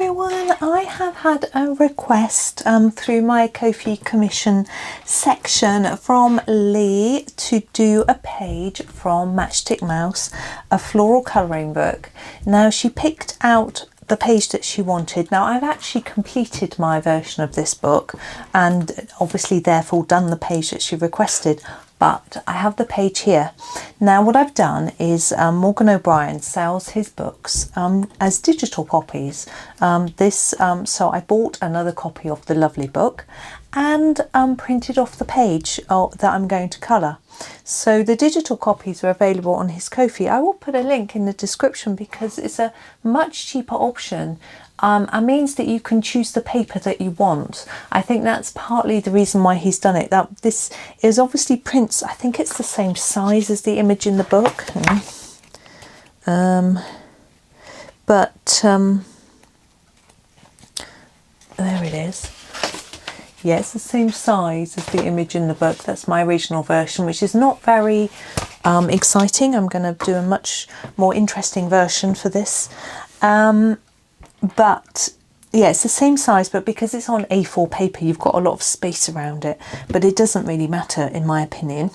everyone, I have had a request through my Ko-fi commission section from Lee to do a page from Matchstick Mouse, a floral colouring book. Now she picked out the page that she wanted. Now I've actually completed my version of this book and obviously therefore done the page that she requested, but I have the page here. Now what I've done is Morgan O'Brien sells his books as digital copies. So I bought another copy of the lovely book and printed off the page that I'm going to colour. So the digital copies are available on his Ko-fi. I will put a link in the description because it's a much cheaper option. And means that you can choose the paper that you want. I think that's partly the reason why he's done it. That this is obviously prints, I think it's the same size as the image in the book. There it is. Yeah, it's the same size as the image in the book. That's my original version, which is not very exciting. I'm going to do a much more interesting version for this. But yeah, it's the same size, but because it's on A4 paper, you've got a lot of space around it, but it doesn't really matter in my opinion.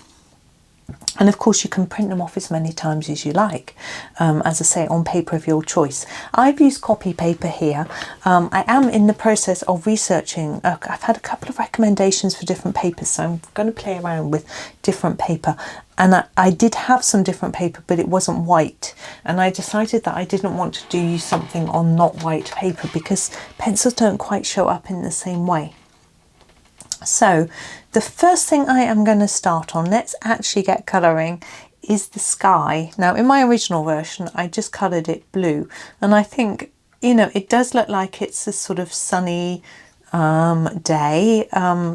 And of course you can print them off as many times as you like, as I say, on paper of your choice. I've used copy paper here. I am in the process of researching. I've had a couple of recommendations for different papers, so I'm going to play around with different paper. And I did have some different paper, but it wasn't white. And I decided that I didn't want to use something on not white paper because pencils don't quite show up in the same way. So the first thing I am going to start on, let's actually get colouring, is the sky. Now in my original version I just coloured it blue, and I think, you know, it does look like it's a sort of sunny day,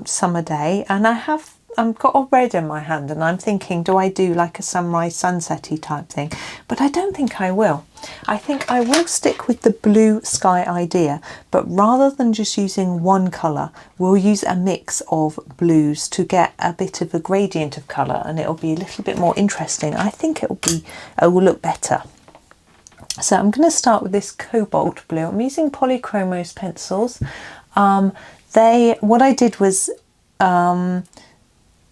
summer day, and I've got a red in my hand and I'm thinking, do I do like a sunrise sunset-y type thing? But I don't think I will. I think I will stick with the blue sky idea, but rather than just using one colour, we'll use a mix of blues to get a bit of a gradient of colour, and it'll be a little bit more interesting. I think it will look better. So I'm going to start with this cobalt blue. I'm using Polychromos pencils. What I did was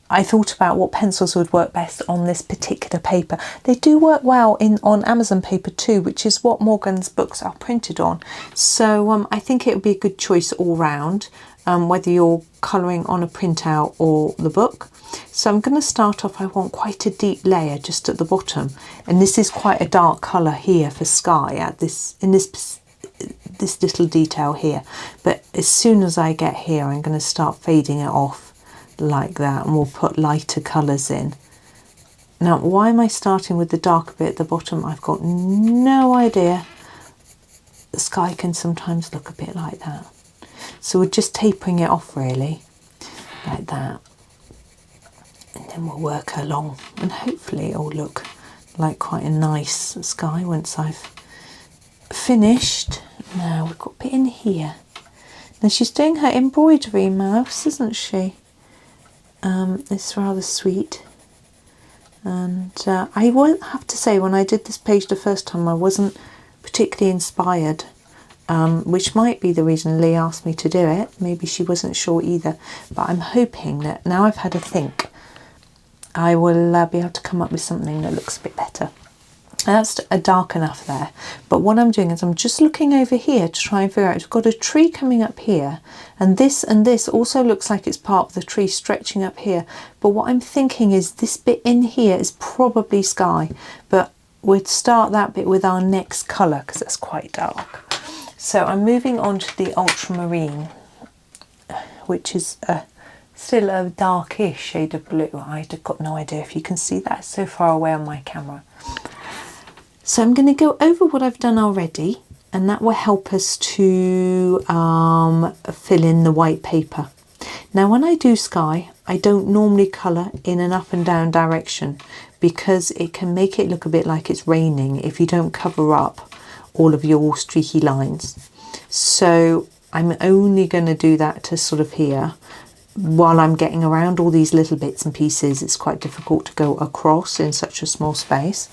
I thought about what pencils would work best on this particular paper. They do work well on Amazon paper too, which is what Morgan's books are printed on. So I think it would be a good choice all round, whether you're colouring on a printout or the book. So I'm going to start off, I want quite a deep layer just at the bottom. And this is quite a dark colour here for sky in this little detail here. But as soon as I get here, I'm going to start fading it off like that, and we'll put lighter colours in. Now why am I starting with the darker bit at the bottom? I've got no idea. The sky can sometimes look a bit like that, so we're just tapering it off really like that, and then we'll work along and hopefully it'll look like quite a nice sky once I've finished. Now we've got a bit in here. Now she's doing her embroidery mouse, isn't she? It's rather sweet, and I won't have to say, when I did this page the first time I wasn't particularly inspired, which might be the reason Lee asked me to do it. Maybe she wasn't sure either, but I'm hoping that now I've had a think I will be able to come up with something that looks a bit better. That's dark enough there, but what I'm doing is I'm just looking over here to try and figure out, we've got a tree coming up here, and this also looks like it's part of the tree stretching up here, but what I'm thinking is this bit in here is probably sky, but we'd start that bit with our next colour because that's quite dark. So I'm moving on to the ultramarine, which is still a darkish shade of blue. I've got no idea if you can see that, it's so far away on my camera. So I'm going to go over what I've done already, and that will help us to fill in the white paper. Now when I do sky, I don't normally colour in an up and down direction because it can make it look a bit like it's raining if you don't cover up all of your streaky lines. So I'm only going to do that to sort of here. While I'm getting around all these little bits and pieces, it's quite difficult to go across in such a small space.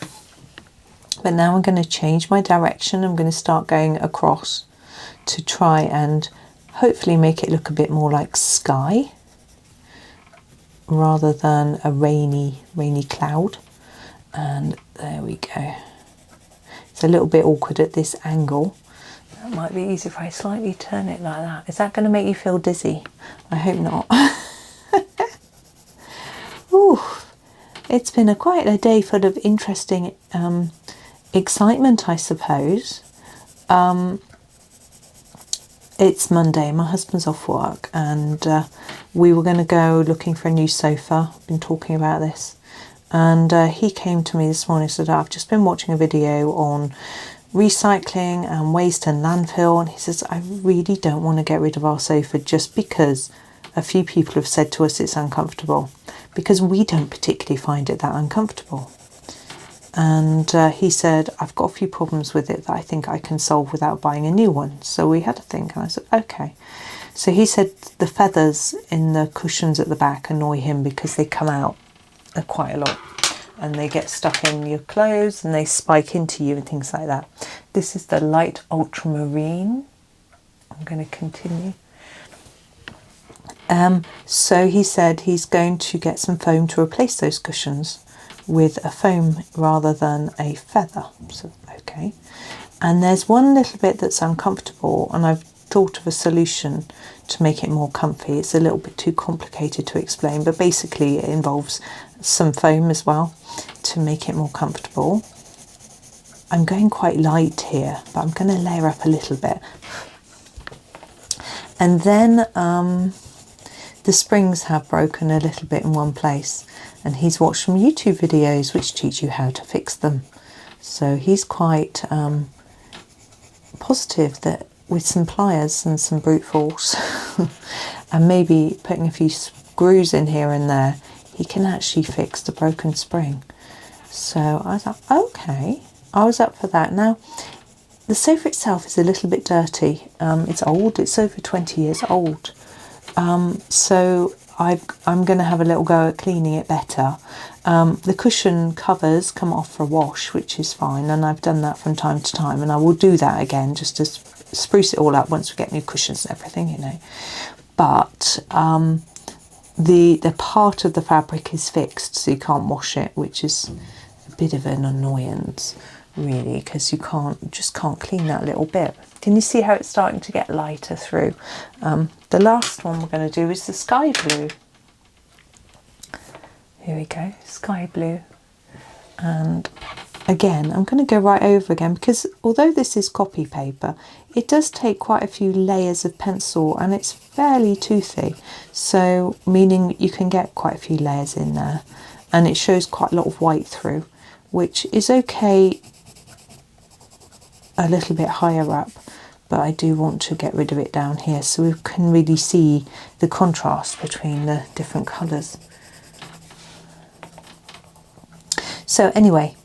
But now I'm going to change my direction. I'm going to start going across to try and hopefully make it look a bit more like sky rather than a rainy cloud. And there we go. It's a little bit awkward at this angle. That might be easy if I slightly turn it like that. Is that going to make you feel dizzy? I hope not. Ooh, it's been quite a day full of interesting excitement, I suppose. It's Monday, my husband's off work, and we were going to go looking for a new sofa. I've been talking about this, and he came to me this morning and said, I've just been watching a video on recycling and waste and landfill, and he says, I really don't want to get rid of our sofa just because a few people have said to us it's uncomfortable, because we don't particularly find it that uncomfortable. And he said, I've got a few problems with it that I think I can solve without buying a new one. So we had to think, and I said, okay. So he said the feathers in the cushions at the back annoy him because they come out quite a lot and they get stuck in your clothes and they spike into you and things like that. This is the light ultramarine. I'm going to continue. So he said he's going to get some foam to replace those cushions with a foam rather than a feather. So okay, and there's one little bit that's uncomfortable, and I've thought of a solution to make it more comfy. It's a little bit too complicated to explain, but basically it involves some foam as well to make it more comfortable. I'm going quite light here, but I'm going to layer up a little bit. And then the springs have broken a little bit in one place, and he's watched some YouTube videos which teach you how to fix them. So he's quite positive that with some pliers and some brute force and maybe putting a few screws in here and there, he can actually fix the broken spring. So I thought, okay, I was up for that. Now, the sofa itself is a little bit dirty. It's old, it's over 20 years old. So I'm going to have a little go at cleaning it better. The cushion covers come off for a wash, which is fine, and I've done that from time to time, and I will do that again just to spruce it all up once we get new cushions and everything, you know. But the part of the fabric is fixed, so you can't wash it, which is a bit of an annoyance, really, because you just can't clean that little bit. Can you see how it's starting to get lighter through? The last one we're going to do is the sky blue. Here we go, sky blue. And again, I'm going to go right over again, because although this is copy paper, it does take quite a few layers of pencil, and it's fairly toothy, so meaning you can get quite a few layers in there, and it shows quite a lot of white through, which is okay a little bit higher up, but I do want to get rid of it down here so we can really see the contrast between the different colours. So anyway,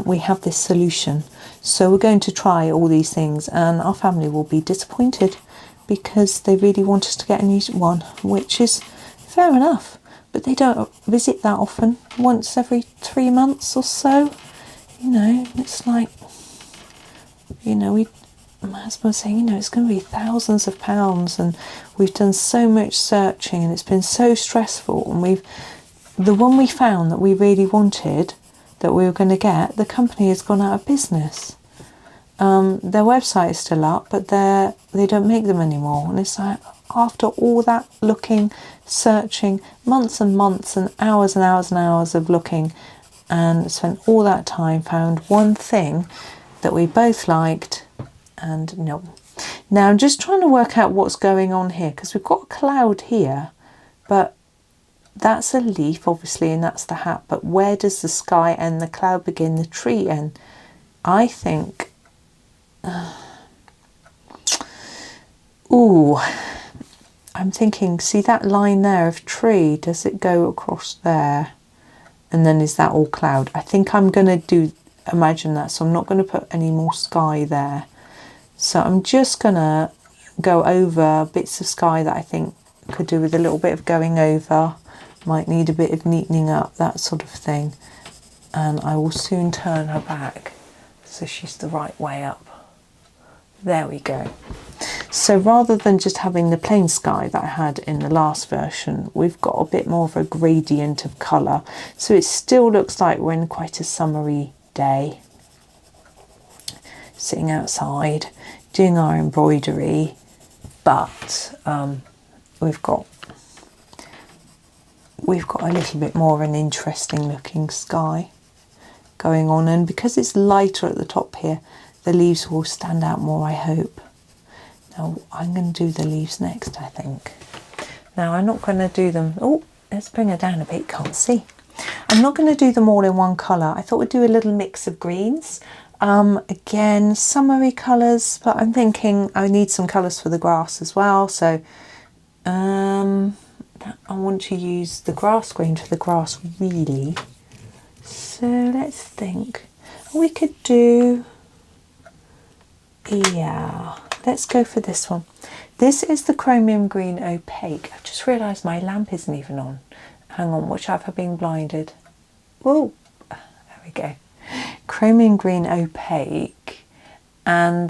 we have this solution. So we're going to try all these things, and our family will be disappointed because they really want us to get a new one, which is fair enough. But they don't visit that often, once every 3 months or so. You know, it's like, you know, my husband was saying, you know, it's going to be thousands of pounds, and we've done so much searching, and it's been so stressful, and the one we found that we really wanted, that we were going to get, the company has gone out of business. Their website is still up, but they don't make them anymore, and it's like, after all that looking, searching, months and months and hours and hours and hours of looking, and spent all that time, found one thing that we both liked, and no. Now I'm just trying to work out what's going on here, because we've got a cloud here, but that's a leaf obviously, and that's the hat, but where does the sky end, the cloud begin, the tree end? I think ooh, I'm thinking, see that line there of tree, does it go across there, and then is that all cloud? I think I'm going to imagine that, so I'm not going to put any more sky there. So I'm just going to go over bits of sky that I think could do with a little bit of going over, might need a bit of neatening up, that sort of thing. And I will soon turn her back so she's the right way up. There we go. So rather than just having the plain sky that I had in the last version, we've got a bit more of a gradient of colour. So it still looks like we're in quite a summery day, sitting outside doing our embroidery, but we've got a little bit more of an interesting looking sky going on, and because it's lighter at the top here, the leaves will stand out more, I hope. Now I'm going to do the leaves next, I think. Now I'm not going to do them, oh, let's bring her down a bit, can't see. I'm not going to do them all in one colour. I thought we'd do a little mix of greens. Again, summery colours, but I'm thinking I need some colours for the grass as well, so I want to use the grass green for the grass, really. So let's think. We could do, yeah, let's go for this one. This is the chromium green opaque. I've just realised my lamp isn't even on. Hang on, watch out for being blinded. Whoa, there we go. Chromium green opaque, and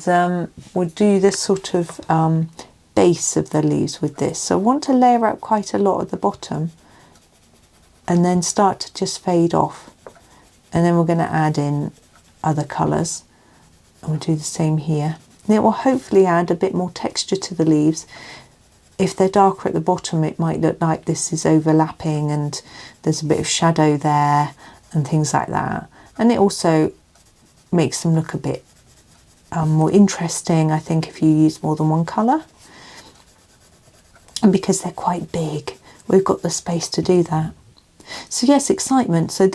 we'll do this sort of base of the leaves with this. So I want to layer out quite a lot at the bottom and then start to just fade off, and then we're going to add in other colours, and we'll do the same here, and it will hopefully add a bit more texture to the leaves. If they're darker at the bottom, it might look like this is overlapping and there's a bit of shadow there and things like that. And it also makes them look a bit more interesting, I think, if you use more than one colour. And because they're quite big, we've got the space to do that. So yes, excitement. So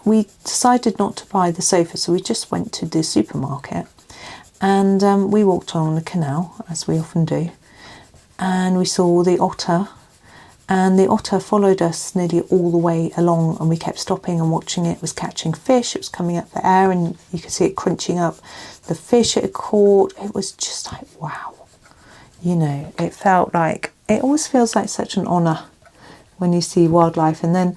we decided not to buy the sofa, so we just went to the supermarket, and we walked on the canal, as we often do, and we saw the otter. And the otter followed us nearly all the way along, and we kept stopping and watching it. It was catching fish, it was coming up for air, and you could see it crunching up the fish it had caught. It was just like, wow. You know, it felt like, it always feels like such an honour when you see wildlife. And then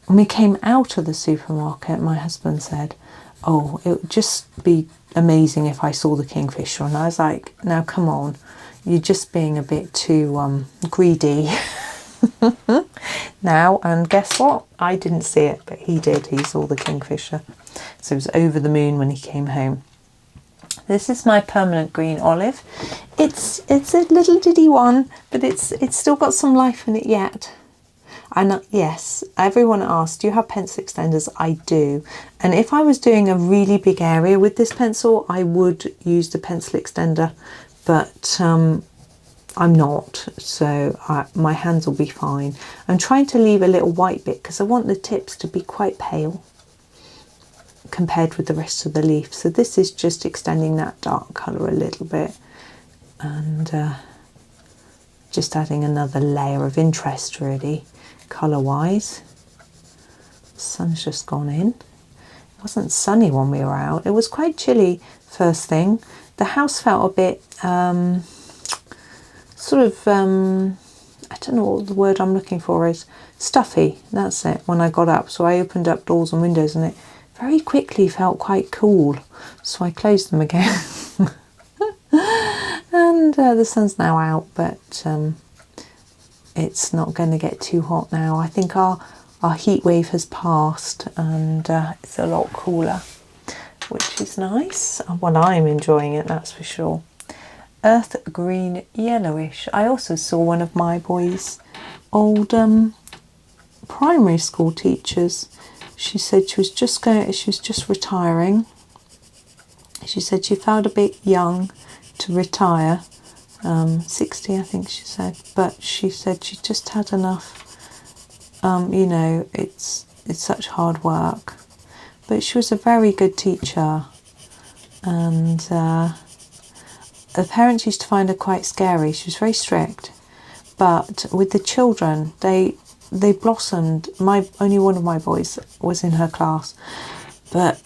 when we came out of the supermarket, my husband said, oh, it would just be amazing if I saw the kingfisher. And I was like, now come on, you're just being a bit too greedy. Now, and guess what? I didn't see it, but he did. He saw the kingfisher. So he was over the moon when he came home. This is my permanent green olive. It's a little diddy one, but it's still got some life in it yet. And yes, everyone asked, do you have pencil extenders? I do. And if I was doing a really big area with this pencil, I would use the pencil extender, but I'm not, so my hands will be fine. I'm trying to leave a little white bit because I want the tips to be quite pale compared with the rest of the leaf. So this is just extending that dark colour a little bit, and just adding another layer of interest, really, colour wise. The sun's just gone in. It wasn't sunny when we were out. It was quite chilly first thing. The house felt a bit I don't know what the word I'm looking for is, stuffy, that's it, when I got up. So I opened up doors and windows, and it very quickly felt quite cool, so I closed them again. And the sun's now out, but it's not going to get too hot now. I think our heat wave has passed, and it's a lot cooler, which is nice. Well, I'm enjoying it, that's for sure. Earth green yellowish. I also saw one of my boys' old primary school teachers. She said she was just retiring. She said she felt a bit young to retire, 60 I think she said, but she said she just had enough. You know, it's such hard work, but she was a very good teacher, and the parents used to find her quite scary. She was very strict, but with the children, they blossomed. Only one of my boys was in her class, but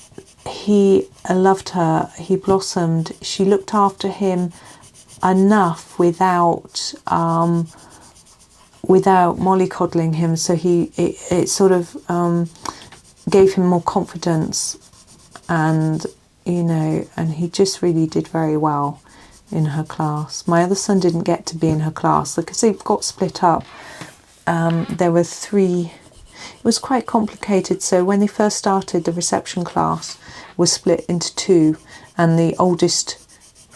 he loved her. He blossomed. She looked after him enough without mollycoddling him, so it sort of gave him more confidence, and you know, and he just really did very well. in her class. My other son didn't get to be in her class because they got split up. There were 3. It was quite complicated. So when they first started, the reception class was split into 2, and the oldest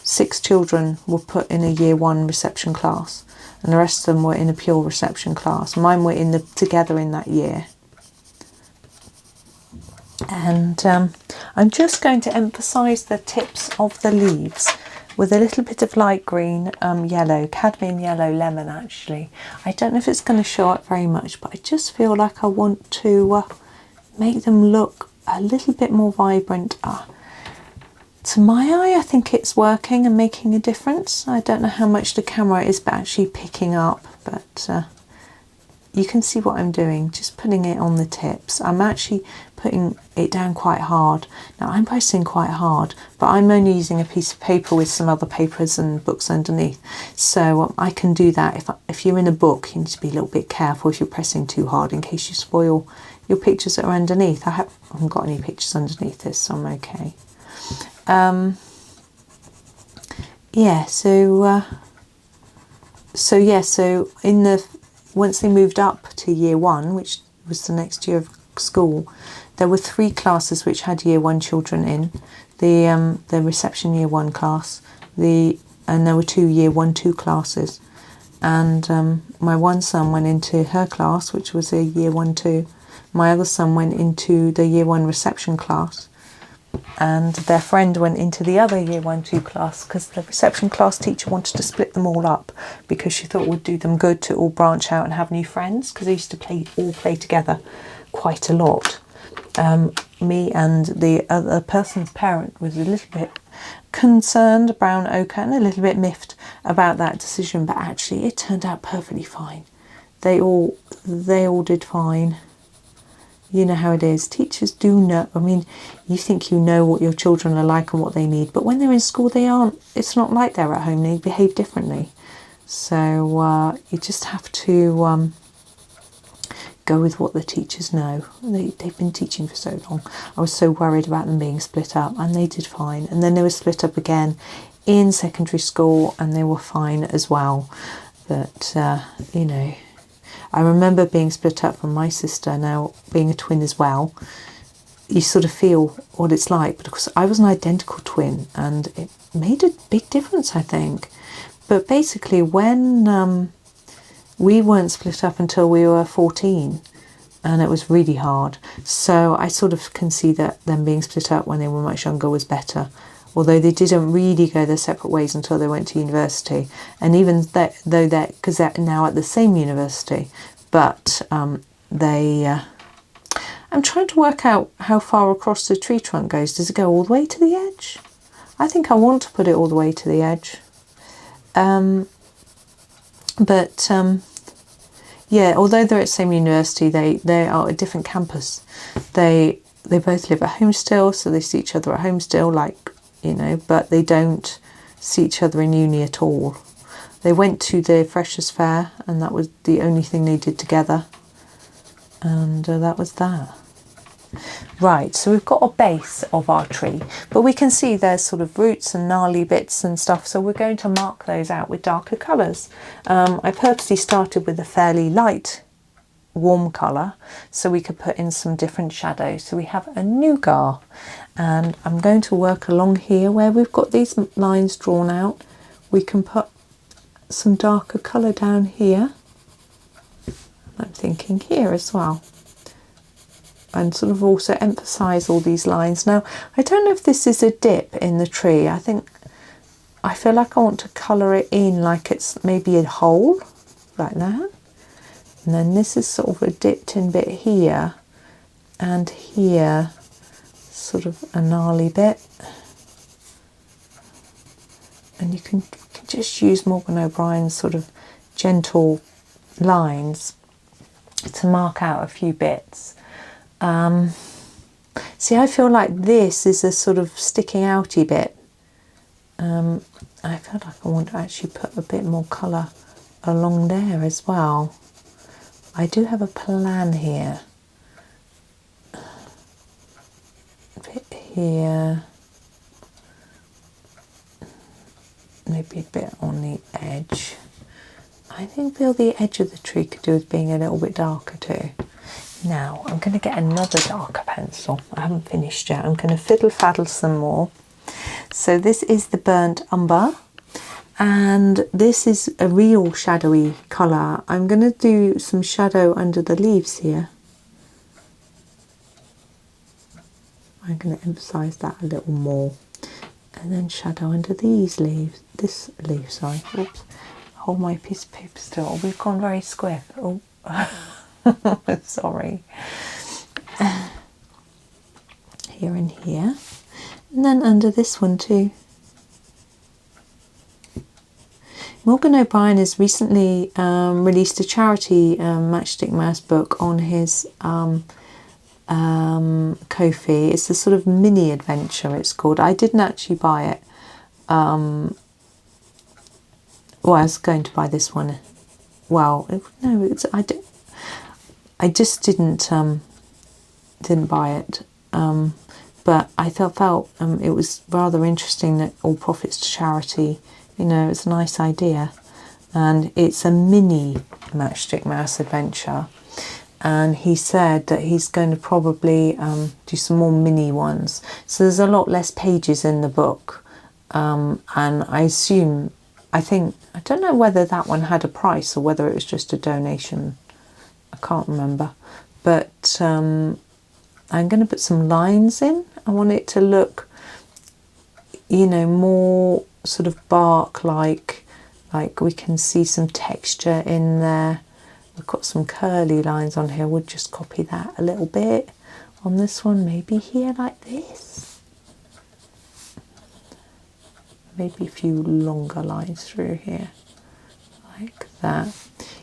6 children were put in a year 1 reception class, and the rest of them were in a pure reception class. Mine were together in that year. And I'm just going to emphasise the tips of the leaves with a little bit of light green yellow, cadmium yellow lemon actually. I don't know if it's going to show up very much, but I just feel like I want to make them look a little bit more vibrant. To my eye, I think it's working and making a difference. I don't know how much the camera is actually picking up, but you can see what I'm doing, just putting it on the tips. I'm actually putting it down quite hard. Now I'm pressing quite hard, but I'm only using a piece of paper with some other papers and books underneath. So I can do that. If you're in a book, you need to be a little bit careful if you're pressing too hard in case you spoil your pictures that are underneath. I haven't got any pictures underneath this, so I'm okay. So once they moved up to year 1, which was the next year of school, there were 3 classes which had year 1 children in the reception year 1 class, and there were 2 year 1-2 classes, and my one son went into her class, which was a year 1-2. My other son went into the year 1 reception class, and their friend went into the other year 1-2 class because the reception class teacher wanted to split them all up because she thought it would do them good to all branch out and have new friends, because they used to all play together quite a lot. Me and the other person's parent was a little bit concerned, brown ochre, and a little bit miffed about that decision, but actually it turned out perfectly fine. They all did fine. You know how it is. Teachers do know. I mean, you think you know what your children are like and what they need, but when they're in school, they aren't. It's not like they're at home. They behave differently. So you just have to go with what the teachers know. They've been teaching for so long. I was so worried about them being split up, and they did fine. And then they were split up again in secondary school, and they were fine as well. But, you know, I remember being split up from my sister, now being a twin as well. You sort of feel what it's like, but of course I was an identical twin, and it made a big difference, I think. But basically, when we weren't split up until we were 14, and it was really hard. So I sort of can see that them being split up when they were much younger was better. Although they didn't really go their separate ways until they went to university. And even though because they're now at the same university, but I'm trying to work out how far across the tree trunk goes. Does it go all the way to the edge? I think I want to put it all the way to the edge. Yeah, although they're at the same university, they are a different campus. They both live at home still, so they see each other at home still, like, you know, but they don't see each other in uni at all. They went to the Freshers' Fair, and that was the only thing they did together. And that was that. Right, so we've got a base of our tree, but we can see there's sort of roots and gnarly bits and stuff, so we're going to mark those out with darker colours. I purposely started with a fairly light, warm colour, so we could put in some different shadows. So we have a nougat, and I'm going to work along here where we've got these lines drawn out. We can put some darker colour down here. I'm thinking here as well, and sort of also emphasise all these lines. Now, I don't know if this is a dip in the tree. I feel like I want to colour it in like it's maybe a hole, like that. And then this is sort of a dipped in bit here, and here, sort of a gnarly bit. And you can just use Morgan O'Brien's sort of gentle lines to mark out a few bits. See, I feel like this is a sort of sticking outy bit. I feel like I want to actually put a bit more colour along there as well. I do have a plan here. A bit here. maybe a bit on the edge. I feel the edge of the tree could do with being a little bit darker too. Now I'm going to get another darker pencil. I haven't finished yet. I'm going to fiddle faddle some more. So this is the burnt umber, and this is a real shadowy colour. I'm going to do some shadow under the leaves here. I'm going to emphasise that a little more, and then shadow under these leaves. This leaf, sorry. Oops. Hold my piece of paper still. Oh, we've gone very squiff. Oh, sorry. Here and here, and then under this one too. Morgan O'Brien has recently released a charity Matchstick Mouse book on his Ko-fi. It's a sort of mini adventure, it's called. I didn't actually buy it. Well, I was going to buy this one. Well, no, I just didn't buy it. But I felt it was rather interesting that all profits to charity. You know, it's a nice idea, and it's a mini Matchstick Mouse adventure. And he said that he's going to probably do some more mini ones. So there's a lot less pages in the book, and I don't know whether that one had a price or whether it was just a donation. I can't remember, but I'm going to put some lines in. I want it to look, you know, more sort of bark like we can see some texture in there. We've got some curly lines on here. We'll just copy that a little bit on this one, maybe here like this, maybe a few longer lines through here like that.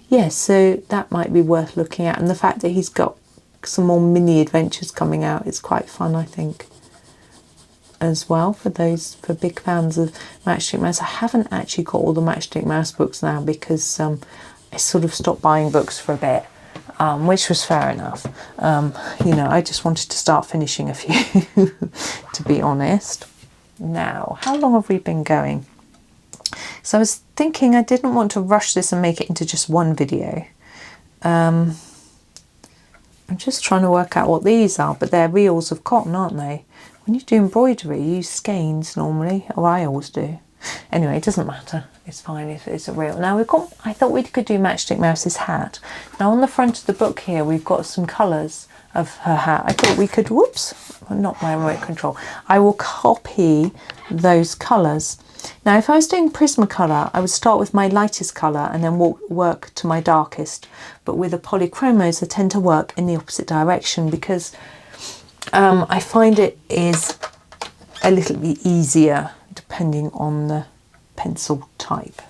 Yeah, so that might be worth looking at, and the fact that he's got some more mini adventures coming out is quite fun, I think, as well, for big fans of Matchstick Mouse. I haven't actually got all the Matchstick Mouse books now because I sort of stopped buying books for a bit, which was fair enough. You know, I just wanted to start finishing a few, to be honest. Now, how long have we been going? So I was thinking I didn't want to rush this and make it into just one video. I'm just trying to work out what these are, but they're reels of cotton, aren't they? When you do embroidery, you use skeins normally, or I always do. Anyway, it doesn't matter. It's fine if it's a reel. Now I thought we could do Matchstick Mouse's hat. Now on the front of the book here, we've got some colours of her hat. I thought we could, whoops, not my remote control. I will copy those colours. Now, if I was doing Prismacolor, I would start with my lightest colour and then work to my darkest. But with the Polychromos, I tend to work in the opposite direction because I find it is a little bit easier depending on the pencil type.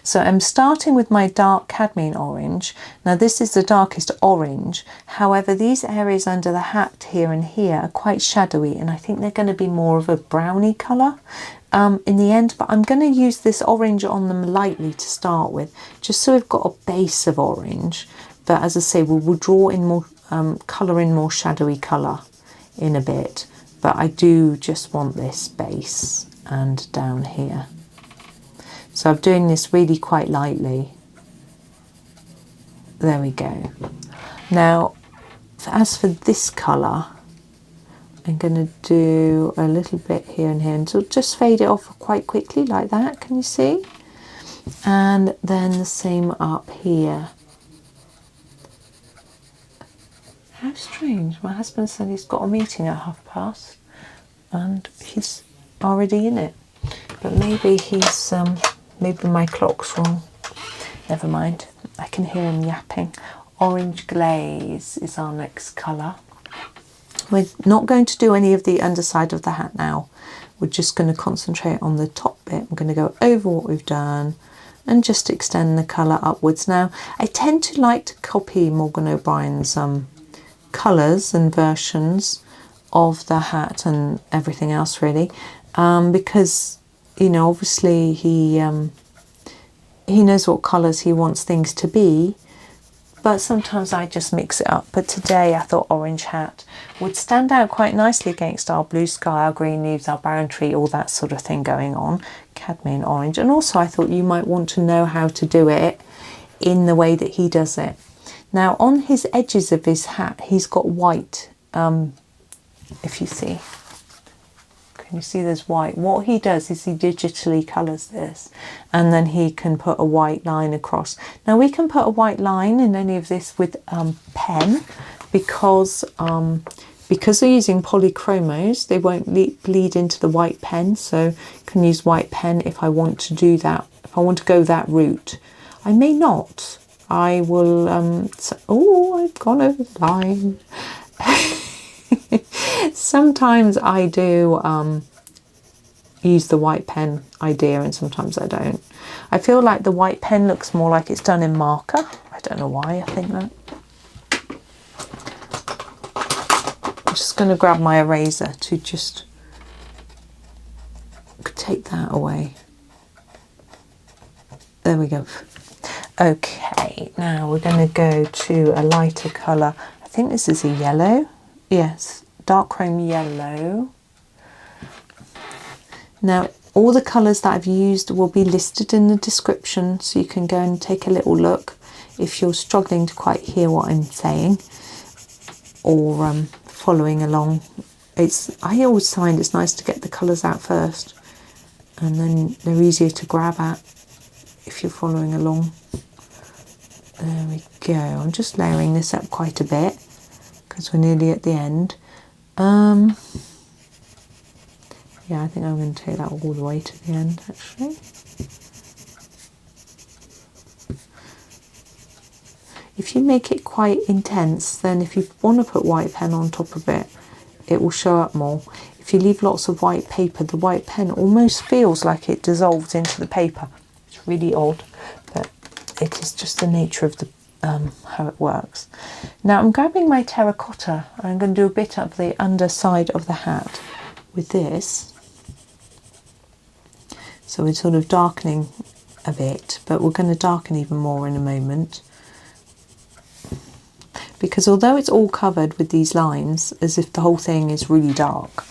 So I'm starting with my dark cadmium orange. Now this is the darkest orange. However, these areas under the hat here and here are quite shadowy, and I think they're going to be more of a browny colour in the end. But I'm going to use this orange on them lightly to start with, just so we've got a base of orange. But as I say, we'll draw in more colour in more shadowy colour in a bit. But I do just want this base and down here. So I'm doing this really quite lightly. There we go. Now, as for this colour, I'm going to do a little bit here and here, and so just fade it off quite quickly like that. Can you see? And then the same up here. How strange. My husband said he's got a meeting at 30:30 and he's already in it. But maybe he's, maybe my clock's wrong. Never mind. I can hear him yapping. Orange glaze is our next colour. We're not going to do any of the underside of the hat now. We're just going to concentrate on the top bit. I'm going to go over what we've done and just extend the colour upwards. Now, I tend to like to copy Morgan O'Brien's colours and versions of the hat and everything else really, because, you know, obviously he knows what colours he wants things to be, but sometimes I just mix it up. But today I thought orange hat would stand out quite nicely against our blue sky, our green leaves, our barren tree, all that sort of thing going on. Cadmium orange. And also I thought you might want to know how to do it in the way that he does it. Now on his edges of his hat he's got white, if you see. Can you see there's white? What he does is he digitally colours this, and then he can put a white line across. Now we can put a white line in any of this with pen, because they're using Polychromos, they won't bleed into the white pen, so I can use white pen if I want to do that, if I want to go that route. I may not. I will, oh, I've gone over the line. Sometimes I do use the white pen idea and sometimes I don't. I feel like the white pen looks more like it's done in marker. I don't know why I think that. I'm just going to grab my eraser to just take that away. There we go. Okay, now we're going to go to a lighter colour. I think this is a yellow. Yes, dark chrome yellow. Now all the colours that I've used will be listed in the description, so you can go and take a little look if you're struggling to quite hear what I'm saying, or following along. I always find it's nice to get the colours out first, and then they're easier to grab at if you're following along. There we go. I'm just layering this up quite a bit because we're nearly at the end. Yeah, I think I'm going to take that all the way to the end actually. If you make it quite intense, then if you want to put white pen on top of it, it will show up more. If you leave lots of white paper, the white pen almost feels like it dissolves into the paper. It's really odd, but it is just the nature of the how it works. Now I'm grabbing my terracotta. I'm going to do a bit up the underside of the hat with this. So we're sort of darkening a bit, but we're going to darken even more in a moment. Because although it's all covered with these lines, as if the whole thing is really dark,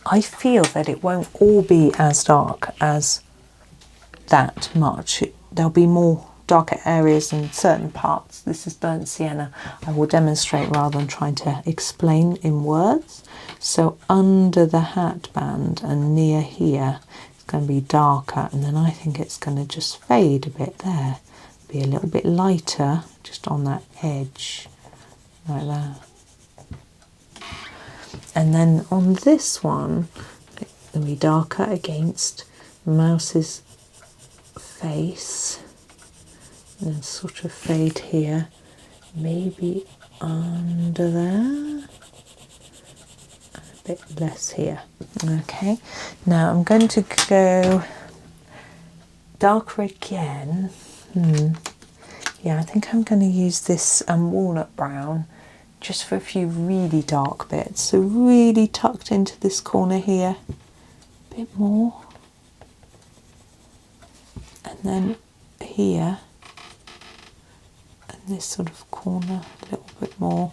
I feel that it won't all be as dark as that much. There'll be more darker areas in certain parts. This is burnt sienna. I will demonstrate rather than trying to explain in words. So under the hat band and near here, it's going to be darker, and then I think it's going to just fade a bit there. Be a little bit lighter just on that edge, like that. And then on this one, it'll be darker against Mouse's face. And then sort of fade here, maybe under there, and a bit less here. Okay, now I'm going to go darker again. Yeah, I think I'm going to use this walnut brown just for a few really dark bits. So really tucked into this corner here, a bit more, and then here. This sort of corner a little bit more,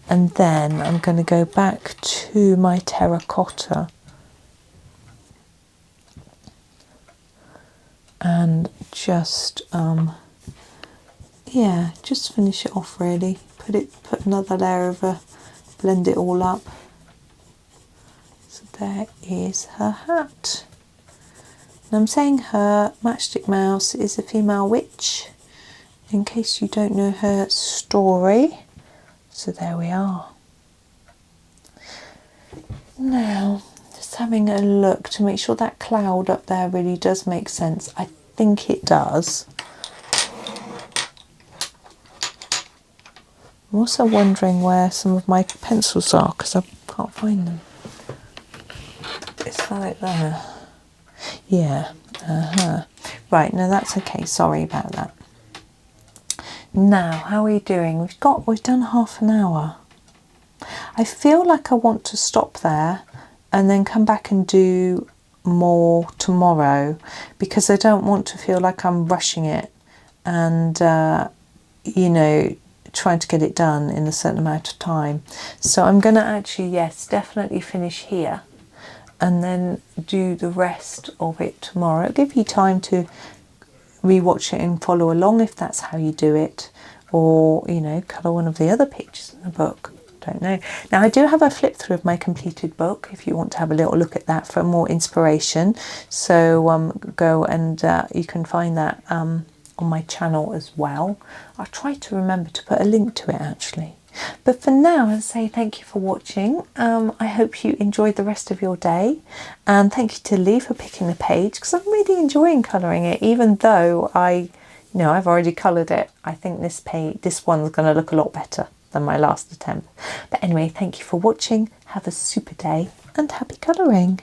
and then I'm going to go back to my terracotta and just yeah, just finish it off really. Put another layer of blend it all up. So there is her hat. And I'm saying her, Matchstick Mouse is a female witch, in case you don't know her story. So there we are. Now, just having a look to make sure that cloud up there really does make sense. I think it does. I'm also wondering where some of my pencils are because I can't find them. It's like there. Yeah, right, no, that's okay, sorry about that. Now, how are we doing? We've done half an hour. I feel like I want to stop there and then come back and do more tomorrow, because I don't want to feel like I'm rushing it and you know, trying to get it done in a certain amount of time. So I'm going to actually, yes, definitely finish here and then do the rest of it tomorrow. It'll give you time to rewatch it and follow along if that's how you do it, or you know, colour one of the other pictures in the book. Don't know. Now I do have a flip through of my completed book if you want to have a little look at that for more inspiration. So go and you can find that on my channel as well. I'll try to remember to put a link to it actually. But for now, I'll say thank you for watching. I hope you enjoyed the rest of your day, and thank you to Lee for picking the page, because I'm really enjoying colouring it, even though I've already coloured it. I think this one's going to look a lot better than my last attempt. But anyway, thank you for watching. Have a super day and happy colouring.